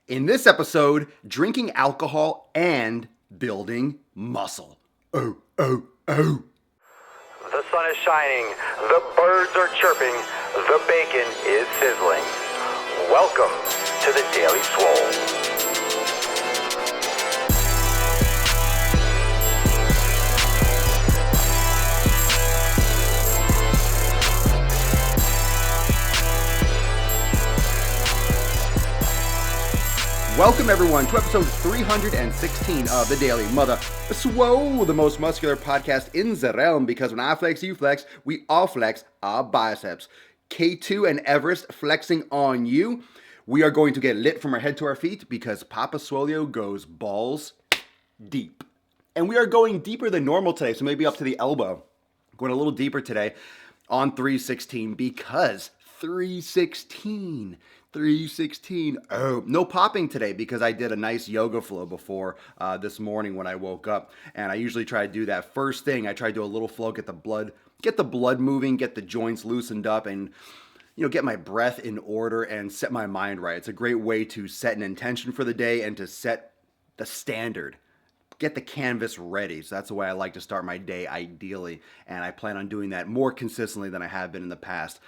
In this episode, drinking alcohol and building muscle. Oh, oh, oh. The sun is shining, the birds are chirping, the bacon is sizzling. Welcome to the Daily Swole. Welcome everyone to episode 316 of the Daily Mother Swole, the most muscular podcast in the realm, because when I flex, you flex, we all flex our biceps. K2 and Everest flexing on you. We are going to get lit from our head to our feet because Papa Swolio goes balls deep. And we are going deeper than normal today, so maybe up to the elbow. Going a little deeper today on 316 because 316. Oh, no popping today because I did a nice yoga flow before this morning when I woke up. And I usually try to do that first thing. I try to do a little flow, get the blood moving, get the joints loosened up, and get my breath in order and set my mind right. It's a great way to set an intention for the day and to set the standard. Get the canvas ready. So that's the way I like to start my day ideally. And I plan on doing that more consistently than I have been in the past.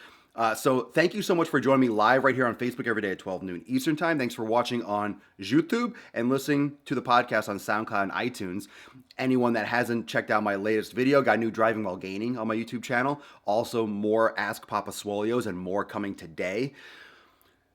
So thank you so much for joining me live right here on Facebook every day at 12 noon Eastern time. Thanks for watching on YouTube and listening to the podcast on SoundCloud and iTunes. Anyone that hasn't checked out my latest video, got new driving while gaining on my YouTube channel. Also more Ask Papa Swolios and more coming today.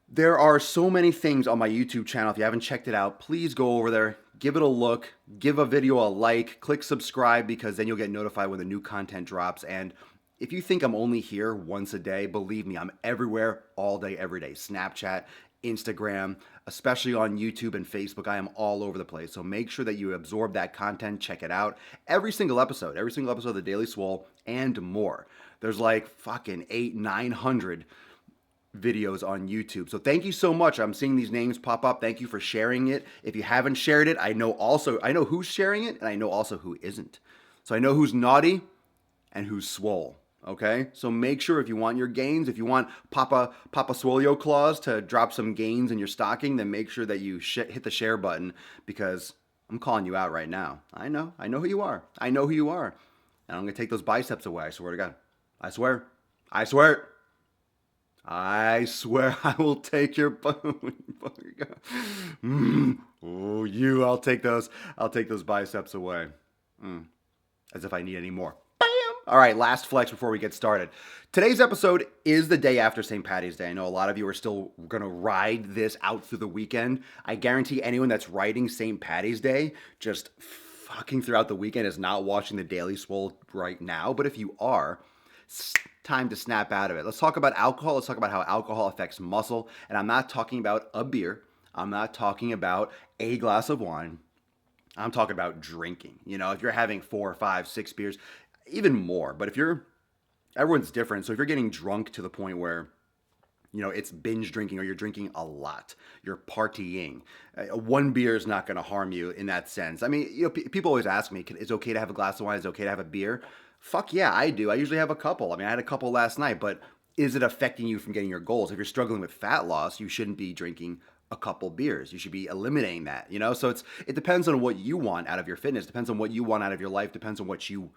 There are so many things on my YouTube channel. If you haven't checked it out, please go over there, give it a look, give a video a like, click subscribe because then you'll get notified when the new content drops. And if you think I'm only here once a day, believe me, I'm everywhere, all day, every day. Snapchat, Instagram, especially on YouTube and Facebook. I am all over the place. So make sure that you absorb that content, check it out. Every single episode of the Daily Swole and more. There's like fucking 800-900 videos on YouTube. So thank you so much. I'm seeing these names pop up. Thank you for sharing it. If you haven't shared it, I know who's sharing it and I know also who isn't. So I know who's naughty and who's swole. Okay, so make sure if you want your gains, if you want Papa Swolio claws to drop some gains in your stocking, then make sure that you hit the share button because I'm calling you out right now. I know who you are. And I'm going to take those biceps away. I swear to God. I swear I will take your I'll take those biceps away. As if I need any more. All right, last flex before we get started. Today's episode is the day after St. Paddy's Day. I know a lot of you are still going to ride this out through the weekend. I guarantee anyone that's riding St. Paddy's Day just fucking throughout the weekend is not watching the Daily Swole right now. But if you are, it's time to snap out of it. Let's talk about alcohol. Let's talk about how alcohol affects muscle. And I'm not talking about a beer. I'm not talking about a glass of wine. I'm talking about drinking. If you're having 4, 5, 6 beers, even more. But everyone's different. So if you're getting drunk to the point where, it's binge drinking or you're drinking a lot, you're partying, one beer is not going to harm you in that sense. I mean, people always ask me, is it okay to have a glass of wine? Is it okay to have a beer? Fuck yeah, I do. I usually have a couple. I mean, I had a couple last night, but is it affecting you from getting your goals? If you're struggling with fat loss, you shouldn't be drinking a couple beers. You should be eliminating that, So it depends on what you want out of your fitness, depends on what you want out of your life, depends on what you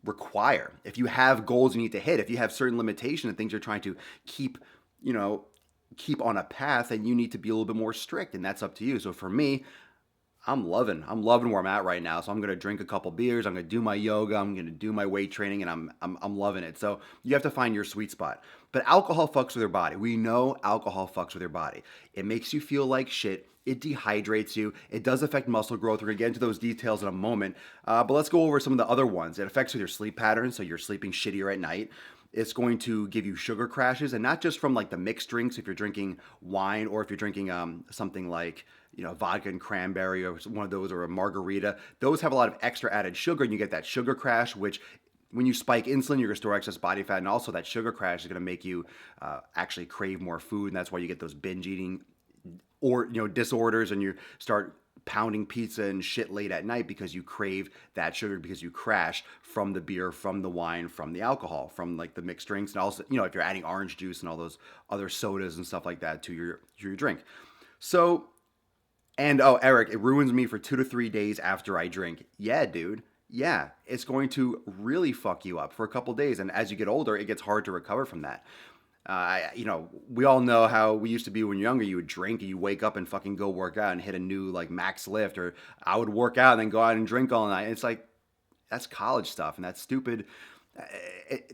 require. If you have goals you need to hit, if you have certain limitations and things you're trying to keep on a path, then you need to be a little bit more strict, and that's up to you. So for me, I'm loving where I'm at right now. So I'm gonna drink a couple beers. I'm gonna do my yoga. I'm gonna do my weight training, and I'm loving it. So you have to find your sweet spot. But alcohol fucks with your body. We know alcohol fucks with your body. It makes you feel like shit. It dehydrates you. It does affect muscle growth. We're going to get into those details in a moment. But let's go over some of the other ones. It affects with your sleep patterns, so you're sleeping shittier at night. It's going to give you sugar crashes, and not just from like the mixed drinks if you're drinking wine or if you're drinking something like vodka and cranberry or one of those or a margarita. Those have a lot of extra added sugar, and you get that sugar crash, which when you spike insulin, you're going to store excess body fat, and also that sugar crash is going to make you actually crave more food, and that's why you get those binge eating or disorders, and you start pounding pizza and shit late at night because you crave that sugar, because you crash from the beer, from the wine, from the alcohol, from like the mixed drinks, and also if you're adding orange juice and all those other sodas and stuff like that to your drink. So And oh, Eric, it ruins me for 2 to 3 days after I drink. Yeah, dude. Yeah, it's going to really fuck you up for a couple days. And as you get older, it gets hard to recover from that. We all know how we used to be when you're younger. You would drink and you wake up and fucking go work out and hit a new like max lift, or I would work out and then go out and drink all night. It's like that's college stuff, and that's stupid.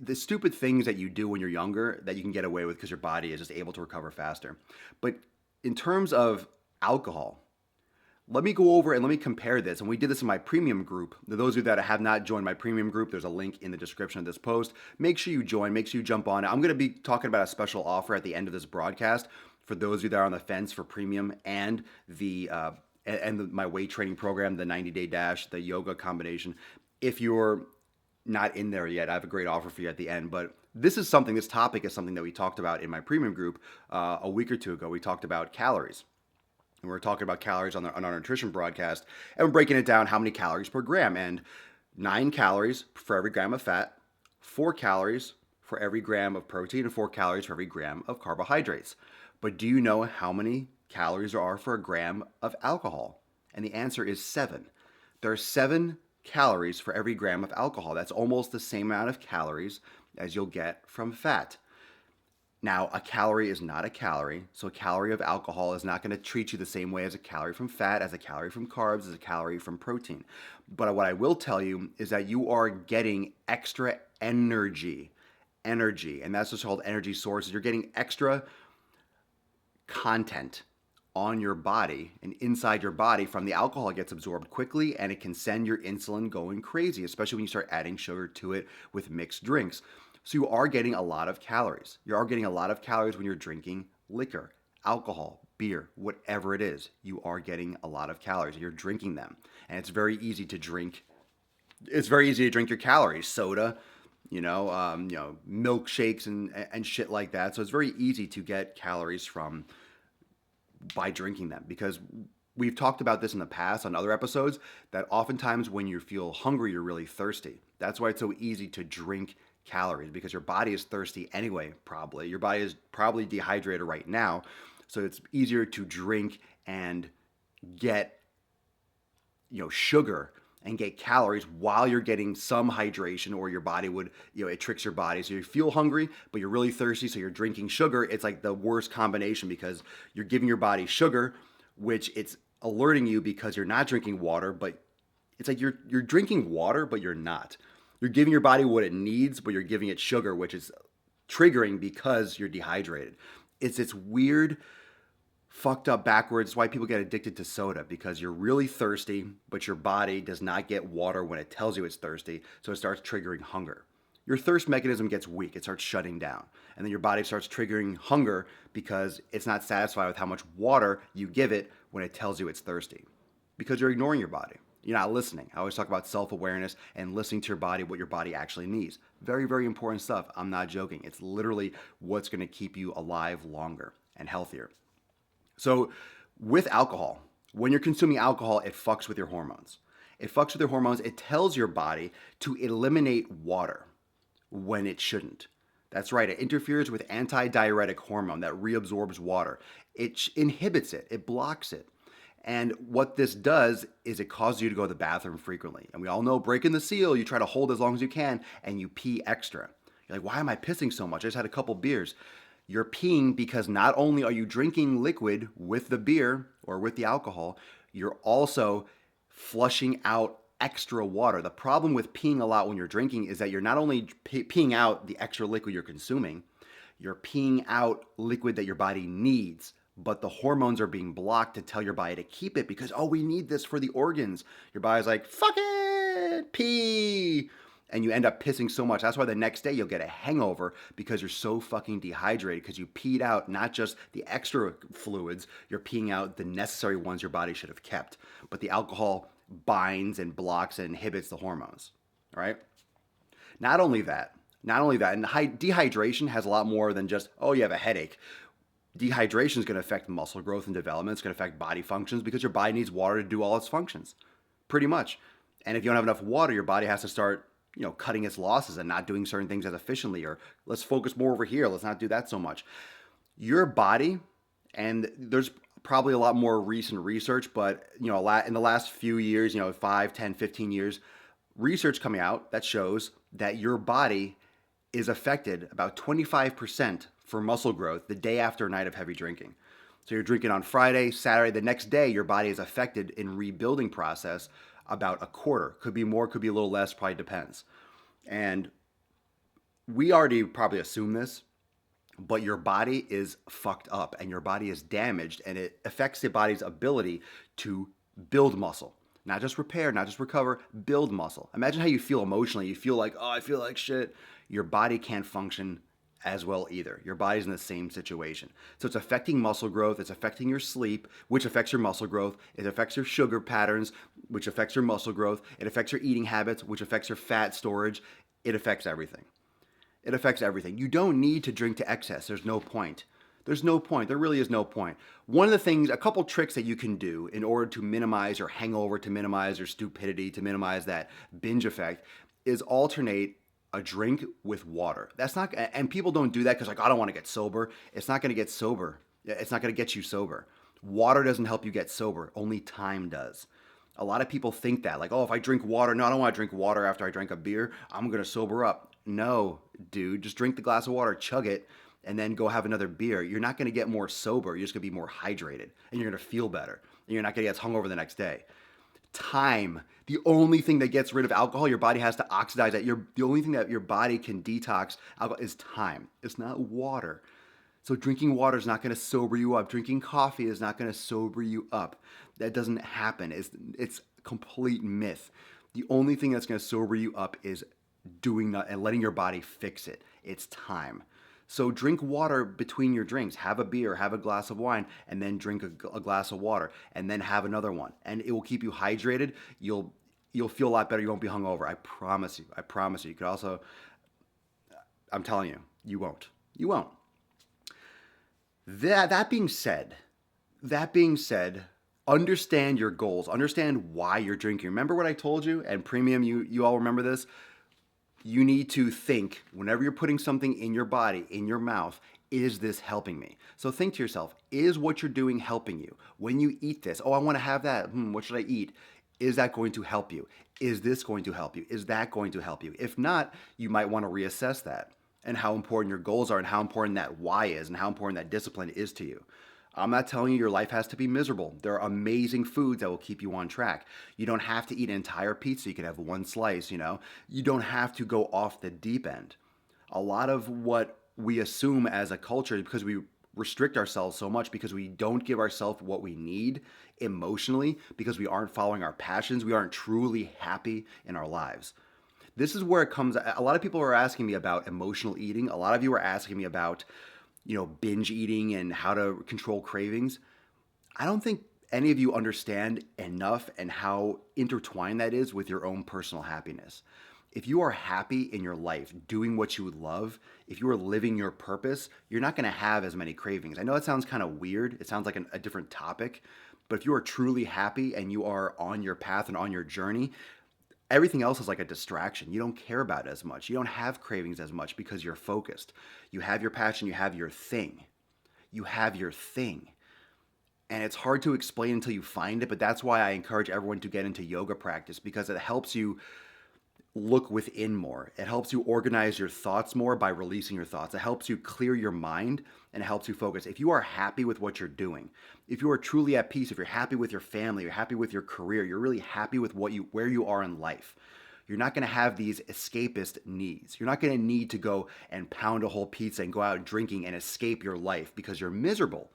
The stupid things that you do when you're younger that you can get away with because your body is just able to recover faster. But in terms of alcohol, let me go over and let me compare this. And we did this in my premium group. For those of you that have not joined my premium group, there's a link in the description of this post. Make sure you join. Make sure you jump on. I'm going to be talking about a special offer at the end of this broadcast for those of you that are on the fence for premium and my weight training program, the 90-day dash, the yoga combination. If you're not in there yet, I have a great offer for you at the end. But this topic is something that we talked about in my premium group a week or two ago. We talked about calories. And we're talking about calories on our nutrition broadcast, and we're breaking it down how many calories per gram. And 9 calories for every gram of fat, 4 calories for every gram of protein, and 4 calories for every gram of carbohydrates. But do you know how many calories there are for a gram of alcohol? And the answer is 7. There are 7 calories for every gram of alcohol. That's almost the same amount of calories as you'll get from fat. Now, a calorie is not a calorie, so a calorie of alcohol is not going to treat you the same way as a calorie from fat, as a calorie from carbs, as a calorie from protein. But what I will tell you is that you are getting extra energy, and that's what's called energy sources. You're getting extra content on your body and inside your body from the alcohol. It gets absorbed quickly, and it can send your insulin going crazy, especially when you start adding sugar to it with mixed drinks. So you are getting a lot of calories. You are getting a lot of calories when you're drinking liquor, alcohol, beer, whatever it is. You are getting a lot of calories. You're drinking them. And it's very easy to drink. It's very easy to drink your calories, soda, milkshakes and shit like that. So it's very easy to get calories by drinking them, because we've talked about this in the past on other episodes, that oftentimes when you feel hungry, you're really thirsty. That's why it's so easy to drink calories, because your body is thirsty anyway, probably. Your body is probably dehydrated right now, so it's easier to drink and get sugar and get calories while you're getting some hydration, or your body would, it tricks your body. So you feel hungry, but you're really thirsty, so you're drinking sugar. It's like the worst combination, because you're giving your body sugar, which it's alerting you because you're not drinking water, but it's like you're drinking water, but you're not. You're giving your body what it needs, but you're giving it sugar, which is triggering because you're dehydrated. It's this weird, fucked up backwards. It's why people get addicted to soda, because you're really thirsty, but your body does not get water when it tells you it's thirsty, so it starts triggering hunger. Your thirst mechanism gets weak. It starts shutting down. And then your body starts triggering hunger because it's not satisfied with how much water you give it when it tells you it's thirsty, because you're ignoring your body. You're not listening. I always talk about self-awareness and listening to your body, what your body actually needs. Very, very important stuff. I'm not joking. It's literally what's going to keep you alive longer and healthier. So with alcohol, when you're consuming alcohol, it fucks with your hormones. It fucks with your hormones. It tells your body to eliminate water when it shouldn't. That's right. It interferes with anti-diuretic hormone that reabsorbs water. It inhibits it. It blocks it. And what this does is it causes you to go to the bathroom frequently. And we all know, breaking the seal, you try to hold as long as you can and you pee extra. You're like, why am I pissing so much? I just had a couple beers. You're peeing because not only are you drinking liquid with the beer or with the alcohol, you're also flushing out extra water. The problem with peeing a lot when you're drinking is that you're not only peeing out the extra liquid you're consuming, you're peeing out liquid that your body needs, but the hormones are being blocked to tell your body to keep it because, we need this for the organs. Your body's like, fuck it, pee. And you end up pissing so much. That's why the next day you'll get a hangover, because you're so fucking dehydrated, because you peed out not just the extra fluids, you're peeing out the necessary ones your body should have kept. But the alcohol binds and blocks and inhibits the hormones, right? Not only that, and dehydration has a lot more than just, you have a headache. Dehydration is going to affect muscle growth and development. It's going to affect body functions, because your body needs water to do all its functions, pretty much. And if you don't have enough water, your body has to start, cutting its losses and not doing certain things as efficiently, or let's focus more over here. Let's not do that so much. Your body, and there's probably a lot more recent research, but in the last few years, 5, 10, 15 years, research coming out that shows that your body is affected about 25% for muscle growth the day after a night of heavy drinking. So you're drinking on Friday, Saturday, the next day, your body is affected in rebuilding process about a quarter. Could be more, could be a little less, probably depends. And we already probably assume this, but your body is fucked up and your body is damaged, and it affects the body's ability to build muscle. Not just repair, not just recover, build muscle. Imagine how you feel emotionally. You feel like, oh, I feel like shit. Your body can't function as well either. Your body's in the same situation. So it's affecting muscle growth, it's affecting your sleep, which affects your muscle growth, it affects your sugar patterns, which affects your muscle growth, it affects your eating habits, which affects your fat storage. It affects everything. It affects everything. You don't need to drink to excess. There's no point. There's no point. There really is no point. One of the things, a couple tricks that you can do in order to minimize your hangover, to minimize your stupidity, to minimize that binge effect, is alternate a drink with water. That's not, and people don't do that because like, I don't want to get sober. It's not going to get sober. It's not going to get you sober. Water doesn't help you get sober. Only time does. A lot of people think that, like, oh, if I drink water, no, I don't want to drink water after I drink a beer, I'm going to sober up. No, dude, just drink the glass of water, chug it, and then go have another beer. You're not going to get more sober. You're just going to be more hydrated, and you're going to feel better, and you're not going to get hungover the next day. Time. The only thing that gets rid of alcohol, your body has to oxidize that. The only thing that your body can detox alcohol is time. It's not water. So drinking water is not going to sober you up. Drinking coffee is not going to sober you up. That doesn't happen. It's complete myth. The only thing that's going to sober you up is doing that and letting your body fix it. It's time. So drink water between your drinks. Have a beer, have a glass of wine, and then drink a glass of water, and then have another one. And it will keep you hydrated. You'll feel a lot better. You won't be hungover. I promise you. I promise you. You could also, I'm telling you, you won't. You won't. That being said, understand your goals. Understand why you're drinking. Remember what I told you? And premium, you all remember this? You need to think, whenever you're putting something in your body, in your mouth, is this helping me? So think to yourself, is what you're doing helping you? When you eat this, oh, I want to have that. What should I eat? Is that going to help you? Is this going to help you? Is that going to help you? If not, you might want to reassess that and how important your goals are and how important that why is and how important that discipline is to you. I'm not telling you your life has to be miserable. There are amazing foods that will keep you on track. You don't have to eat an entire pizza. You can have one slice, You don't have to go off the deep end. A lot of what we assume as a culture, because we restrict ourselves so much, because we don't give ourselves what we need emotionally, because we aren't following our passions, we aren't truly happy in our lives. This is where it comes. A lot of people are asking me about emotional eating. A lot of you are asking me about binge eating and how to control cravings. I don't think any of you understand enough and how intertwined that is with your own personal happiness. If you are happy in your life, doing what you love, if you are living your purpose, you're not going to have as many cravings. I know it sounds kind of weird. It sounds like a different topic, but if you are truly happy and you are on your path and on your journey, everything else is like a distraction. You don't care about it as much. You don't have cravings as much because you're focused. You have your passion, you have your thing. You have your thing. And it's hard to explain until you find it, but that's why I encourage everyone to get into yoga practice, because it helps you look within more. It helps you organize your thoughts more by releasing your thoughts. It helps you clear your mind and it helps you focus. If you are happy with what you're doing, if you are truly at peace, if you're happy with your family, you're happy with your career, you're really happy with where you are in life, you're not going to have these escapist needs. You're not going to need to go and pound a whole pizza and go out drinking and escape your life because you're miserable.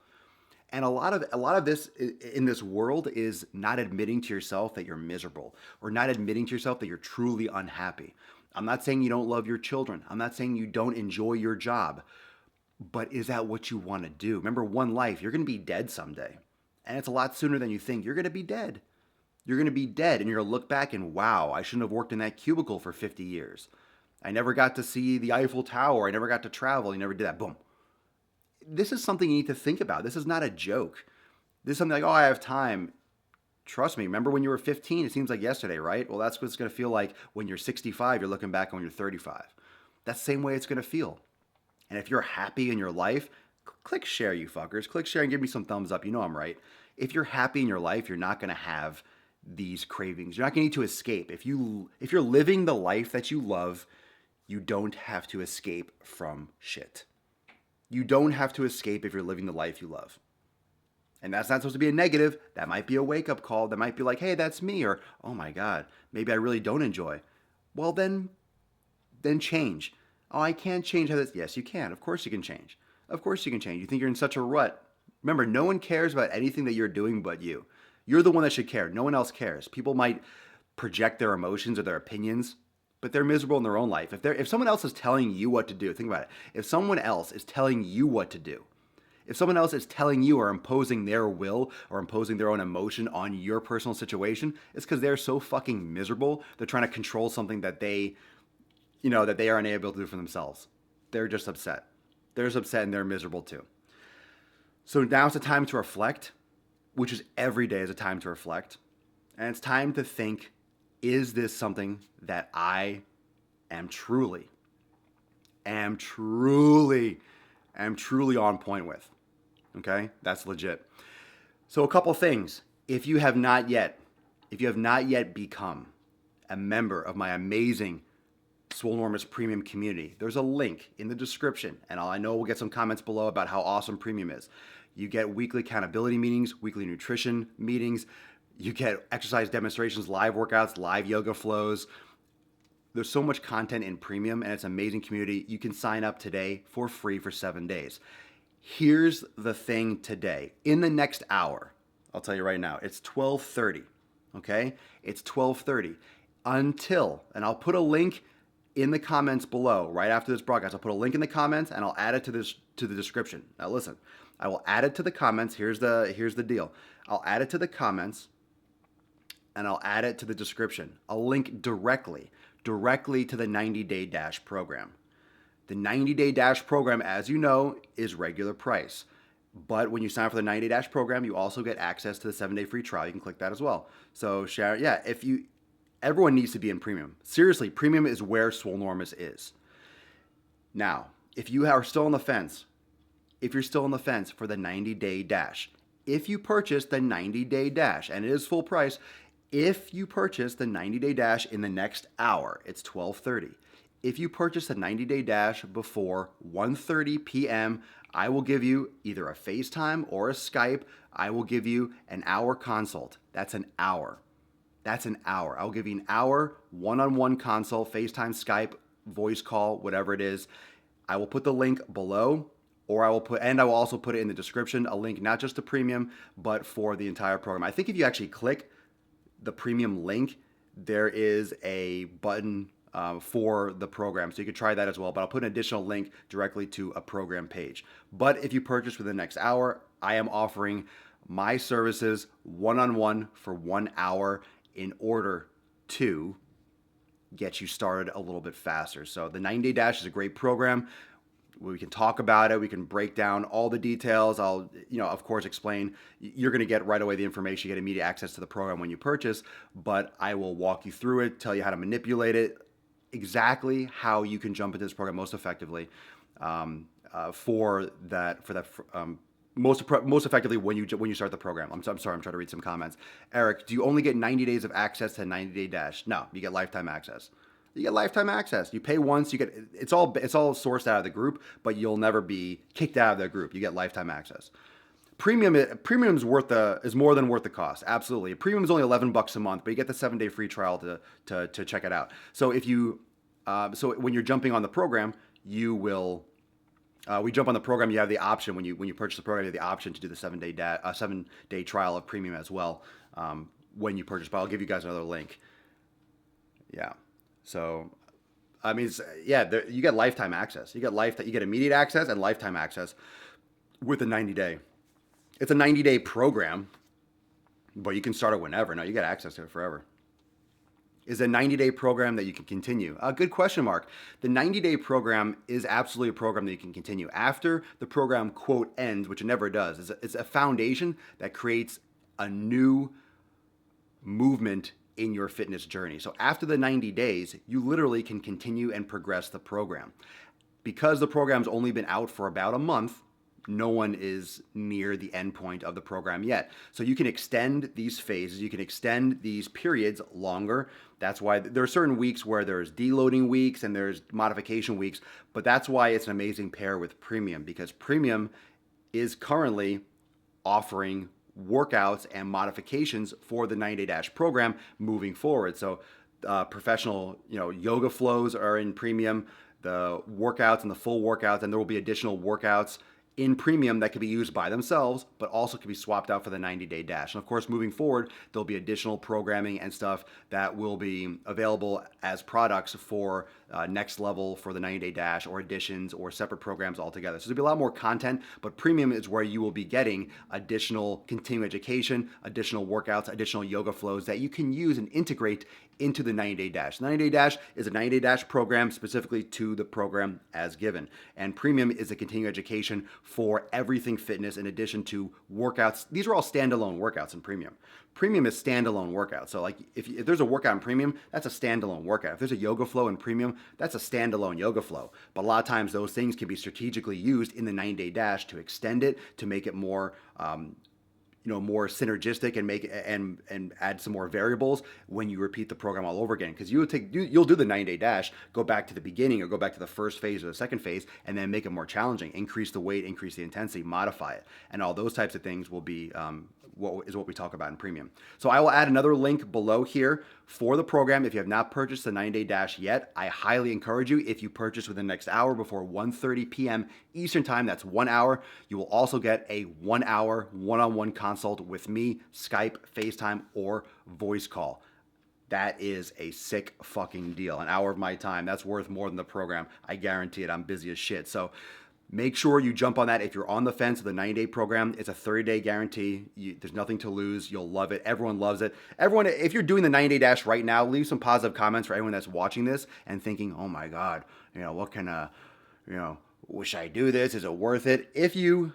And a lot of this in this world is not admitting to yourself that you're miserable or not admitting to yourself that you're truly unhappy. I'm not saying you don't love your children. I'm not saying you don't enjoy your job. But is that what you want to do? Remember, one life, you're going to be dead someday. And it's a lot sooner than you think. You're going to be dead. You're going to be dead and you're going to look back and, wow, I shouldn't have worked in that cubicle for 50 years. I never got to see the Eiffel Tower. I never got to travel. You never did that. Boom. This is something you need to think about. This is not a joke. This is something like, oh, I have time. Trust me, remember when you were 15? It seems like yesterday, right? Well, that's what it's going to feel like when you're 65. You're looking back when you're 35. That's the same way it's going to feel. And if you're happy in your life, click share, you fuckers. Click share and give me some thumbs up. You know I'm right. If you're happy in your life, you're not going to have these cravings. You're not going to need to escape. If you're living the life that you love, you don't have to escape from shit. You don't have to escape if you're living the life you love. And that's not supposed to be a negative. That might be a wake-up call. That might be like, hey, that's me. Or, oh my God, maybe I really don't enjoy. Well, then change. Oh, I can't change how this. Yes, you can. Of course you can change. Of course you can change. You think you're in such a rut. Remember, no one cares about anything that you're doing but you. You're the one that should care. No one else cares. People might project their emotions or their opinions, but they're miserable in their own life. If someone else is telling you what to do, think about it. If someone else is telling you what to do, if someone else is telling you or imposing their will or imposing their own emotion on your personal situation, it's because they're so fucking miserable. They're trying to control something that they are unable to do for themselves. They're just upset. They're just upset and they're miserable too. So now it's a time to reflect, which is every day is a time to reflect. And it's time to think, is this something that I am truly on point with? Okay? That's legit. So a couple things. If you have not yet become a member of my amazing Swolenormous Premium community, there's a link in the description, and I know we'll get some comments below about how awesome Premium is. You get weekly accountability meetings, weekly nutrition meetings, you get exercise demonstrations, live workouts, live yoga flows. There's so much content in Premium, and it's an amazing community. You can sign up today for free for 7 days. Here's the thing today. In the next hour, I'll tell you right now, it's 12:30, okay? It's 12:30 until, and I'll put a link in the comments below, right after this broadcast. I'll put a link in the comments and I'll add it to the description. Now listen, I will add it to the comments. Here's the deal. I'll add it to the comments and I'll add it to the description. I'll link directly to the 90-day Dash program. The 90-day Dash program, as you know, is regular price. But when you sign up for the 90-day Dash program, you also get access to the 7-day free trial. You can click that as well. So share, yeah, everyone needs to be in Premium. Seriously, Premium is where Swolenormous is. Now, if you are still on the fence, for the 90-day Dash, if you purchase the 90-day Dash, and it is full price, if you purchase the 90-day Dash in the next hour, it's 12:30. If you purchase the 90-day Dash before 1:30 p.m., I will give you either a FaceTime or a Skype. I will give you an hour consult. That's an hour. I'll give you an hour one-on-one consult, FaceTime, Skype, voice call, whatever it is. I will put the link below, or I will also put it in the description, a link not just to Premium, but for the entire program. I think if you actually click the Premium link, there is a button for the program. So you could try that as well, but I'll put an additional link directly to a program page. But if you purchase within the next hour, I am offering my services one-on-one for 1 hour in order to get you started a little bit faster. So the 90-day Dash is a great program. We can talk about it. We can break down all the details. I'll, of course, explain. You're going to get right away the information. You get immediate access to the program when you purchase, but I will walk you through it, tell you how to manipulate it, exactly how you can jump into this program most effectively most effectively when you start the program. I'm sorry, I'm trying to read some comments. Eric, do you only get 90 days of access to 90-day Dash? No, you get lifetime access. You get lifetime access. You pay once, you get it's all sourced out of the group, but you'll never be kicked out of the group. You get lifetime access. Premium is more than worth the cost. Absolutely. Premium is only $11 a month, but you get the 7-day free trial to check it out. So if you when you're jumping on the program, you will we jump on the program. You have the option when you purchase the program, you have the option to do the 7-day trial of Premium as well when you purchase. But I'll give you guys another link. Yeah. So, I mean, you get lifetime access. You get immediate access and lifetime access with the 90-day. It's a 90-day program, but you can start it whenever. No, you get access to it forever. Is a 90-day program that you can continue? Good question, Mark. The 90-day program is absolutely a program that you can continue. After the program, quote, ends, which it never does, it's a foundation that creates a new movement in your fitness journey. So after the 90 days, you literally can continue and progress the program. Because the program's only been out for about a month, no one is near the end point of the program yet. So you can extend these phases, you can extend these periods longer. That's why there are certain weeks where there's deloading weeks and there's modification weeks, but that's why it's an amazing pair with Premium, because Premium is currently offering workouts and modifications for the 90-day dash program moving forward. So professional, yoga flows are in Premium, the workouts and the full workouts, and there will be additional workouts in Premium that can be used by themselves, but also can be swapped out for the 90-day dash. And of course, moving forward, there'll be additional programming and stuff that will be available as products for next level for the 90-day dash, or additions or separate programs altogether. So there'll be a lot more content, but Premium is where you will be getting additional continuing education, additional workouts, additional yoga flows that you can use and integrate into the 90-day dash. 90-day dash is a 90-day dash program specifically to the program as given. And Premium is a continuing education for everything fitness in addition to workouts. These are all standalone workouts in Premium. Premium is standalone workouts. So like if there's a workout in Premium, that's a standalone workout. If there's a yoga flow in Premium, that's a standalone yoga flow. But a lot of times those things can be strategically used in the 90-day dash to extend it, to make it more more synergistic and make and add some more variables when you repeat the program all over again. Because you'll do the 90-day dash, go back to the beginning or go back to the first phase or the second phase, and then make it more challenging, increase the weight, increase the intensity, modify it, and all those types of things will be what we talk about in Premium. So I will add another link below here for the program. If you have not purchased the 90-day dash yet, I highly encourage you, if you purchase within the next hour before 1:30 p.m. Eastern time, that's 1 hour, you will also get a 1 hour one-on-one consult with me, Skype, FaceTime, or voice call. That is a sick fucking deal. An hour of my time, that's worth more than the program. I guarantee it. I'm busy as shit. So make sure you jump on that. If you're on the fence of the 90-day program, it's a 30-day guarantee. There's nothing to lose. You'll love it. Everyone loves it. Everyone, if you're doing the 90-day dash right now, leave some positive comments for everyone that's watching this and thinking, oh my God, what can should I do this? Is it worth it? If you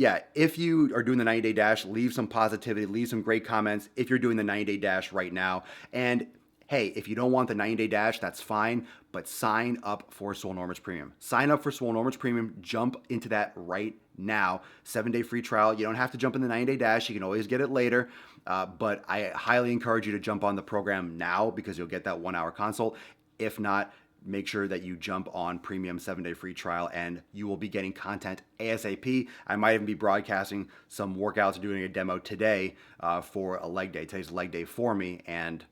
are doing the 90-day dash, leave some positivity, leave some great comments if you're doing the 90-day dash right now. And hey, if you don't want the 90-day dash, that's fine, but sign up for Swolenormous Premium. Sign up for Swolenormous Premium. Jump into that right now. 7-day free trial. You don't have to jump in the 90-day dash. You can always get it later, but I highly encourage you to jump on the program now because you'll get that 1 hour consult. If not, make sure that you jump on Premium 7-day free trial and you will be getting content ASAP. I might even be broadcasting some workouts, doing a demo today for a leg day. Today's leg day for me, and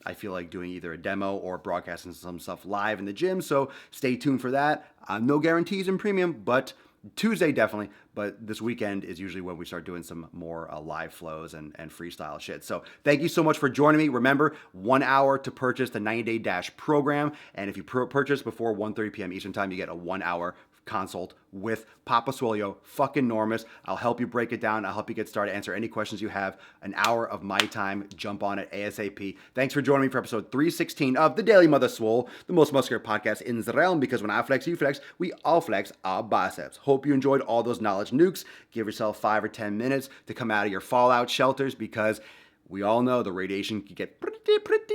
I feel like doing either a demo or broadcasting some stuff live in the gym, so stay tuned for that. No guarantees in Premium, but Tuesday definitely, but this weekend is usually when we start doing some more live flows and freestyle shit. So thank you so much for joining me. Remember, 1 hour to purchase the 90-day dash program, and if you purchase before 1:30 p.m. Eastern time, you get a 1 hour consult with Papa Swole, fucking enormous. I'll help you break it down. I'll help you get started, answer any questions you have. An hour of my time. Jump on it ASAP. Thanks for joining me for episode 316 of the Daily Mother Swole, the most muscular podcast in the realm, because when I flex, you flex, we all flex our biceps. Hope you enjoyed all those knowledge nukes. Give yourself 5 or 10 minutes to come out of your fallout shelters, because we all know the radiation can get pretty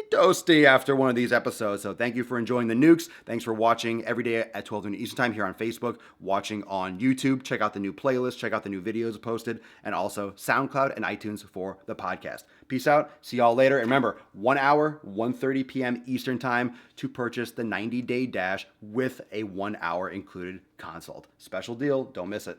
toasty after one of these episodes. So thank you for enjoying the nukes. Thanks for watching every day at 12 noon Eastern time here on Facebook, watching on YouTube. Check out the new playlist. Check out the new videos posted, and also SoundCloud and iTunes for the podcast. Peace out. See y'all later. And remember, 1 hour, 1:30 p.m. Eastern time to purchase the 90-day dash with a 1 hour included consult. Special deal. Don't miss it.